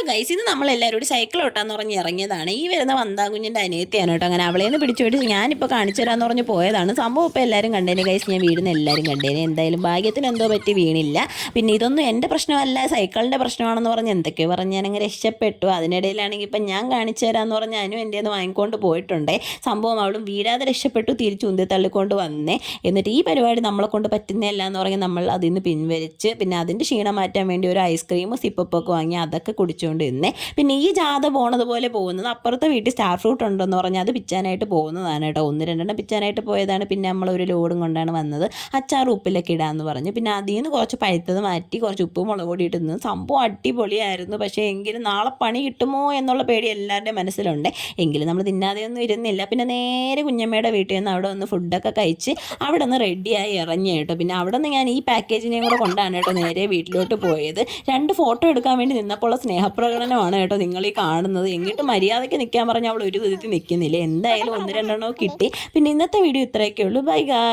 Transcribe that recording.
Guys ഇന്ന് നമ്മളെല്ലാവരും ഒരു സൈക്കിൾ ഓട്ടാന്ന് പറഞ്ഞ് ഇറങ്ങിയതാണ്. ഈ വരുന്ന വന്താകുഞ്ഞിൻ്റെ അനിയത്തിയാണ് കേട്ടോ. അങ്ങനെ അവളെ നിന്ന് പിടിച്ചു പിടിച്ച് ഞാനിപ്പോൾ കാണിച്ചു തരാമെന്ന് പറഞ്ഞ് പോയതാണ്. സംഭവം ഇപ്പോൾ എല്ലാവരും കണ്ടേനെ ഗൈസ്, ഞാൻ വീടുന്ന എല്ലാവരും കണ്ടേനെ. എന്തായാലും ഭാഗ്യത്തിന് എന്തോ പറ്റി വീണില്ല. പിന്നെ ഇതൊന്നും എൻ്റെ പ്രശ്നമല്ല, സൈക്കിളിൻ്റെ പ്രശ്നമാണെന്ന് പറഞ്ഞ് എന്തൊക്കെയോ പറഞ്ഞ് ഞാനങ്ങനെ രക്ഷപ്പെട്ടു. അതിനിടയിലാണെങ്കിൽ ഇപ്പം ഞാൻ കാണിച്ചു തരാമെന്ന് പറഞ്ഞ് അനു എൻ്റെ നിന്ന് വാങ്ങിക്കൊണ്ട് പോയിട്ടുണ്ടേ. സംഭവം അവളും വീഴാതെ രക്ഷപ്പെട്ടു, തിരിച്ച് ഉന്തി തള്ളിക്കൊണ്ട് വന്നേ. എന്നിട്ട് ഈ പരിപാടി നമ്മളെ കൊണ്ട് പറ്റുന്നില്ല എന്ന് പറഞ്ഞ് നമ്മൾ അതിൽ നിന്ന് പിൻവലിച്ച് പിന്നെ അതിൻ്റെ ക്ഷീണം മാറ്റാൻ വേണ്ടി ഒരു ഐസ്ക്രീമും സിപ്പൊക്കെ വാങ്ങി അതൊക്കെ കുടിച്ചുകൊണ്ട് ഇരുന്നേ. പിന്നെ ഈ ജാഥ പോണത് പോലെ പോകുന്നത് അപ്പുറത്തെ വീട്ടിൽ സ്റ്റാർ ഫ്രൂട്ട് ഉണ്ടെന്ന് പറഞ്ഞാൽ അത് പിച്ചാനായിട്ട് പോകുന്നതാണ് കേട്ടോ. ഒന്ന് രണ്ടെണ്ണം പിച്ചാനായിട്ട് പോയതാണ്. പിന്നെ നമ്മൾ ഒരു ലോഡും കൊണ്ടാണ് വന്നത്. അച്ചാർ ഉപ്പിലൊക്കെ ഇടാമെന്ന് പറഞ്ഞു. പിന്നെ അതിൽ നിന്ന് കുറച്ച് പഴുത്തത് മാറ്റി കുറച്ച് ഉപ്പും മുളക് പൊടി ഇട്ടുന്നു. സംഭവം അടിപൊളിയായിരുന്നു. പക്ഷേ എങ്കിലും നാളെ പണി കിട്ടുമോ എന്നുള്ള പേടി എല്ലാവരുടെയും മനസ്സിലുണ്ട്. എങ്കിലും നമ്മൾ തിന്നാതെയൊന്നും ഇരുന്നില്ല. പിന്നെ നേരെ കുഞ്ഞമ്മയുടെ വീട്ടിൽ നിന്ന് അവിടെ ഒന്ന് ഫുഡൊക്കെ കഴിച്ച് അവിടെ നിന്ന് റെഡിയായി ഇറങ്ങി കേട്ടോ. പിന്നെ അവിടെ നിന്ന് ഞാൻ ഈ പാക്കേജിനെയും കൂടെ കൊണ്ടാണ് കേട്ടോ നേരെ വീട്ടിലോട്ട് പോയത്. 2 ഫോട്ടോ എടുക്കാൻ വേണ്ടി നിന്നപ്പോൾ സ്നേഹപ്രകടനമാണ് കേട്ടോ നിങ്ങൾ ഈ കാണുന്നത്. എങ്ങിട്ട് മര്യാദയ്ക്ക് നിൽക്കാൻ പറഞ്ഞാൽ അവൾ ഒരു വിധത്തിൽ നിൽക്കുന്നില്ല. എന്തായാലും 1-2 എണ്ണമൊക്കെ കിട്ടി. പിന്നെ ഇന്നത്തെ വീഡിയോ ഇത്രയൊക്കെ ഉള്ളൂ. Bye guys.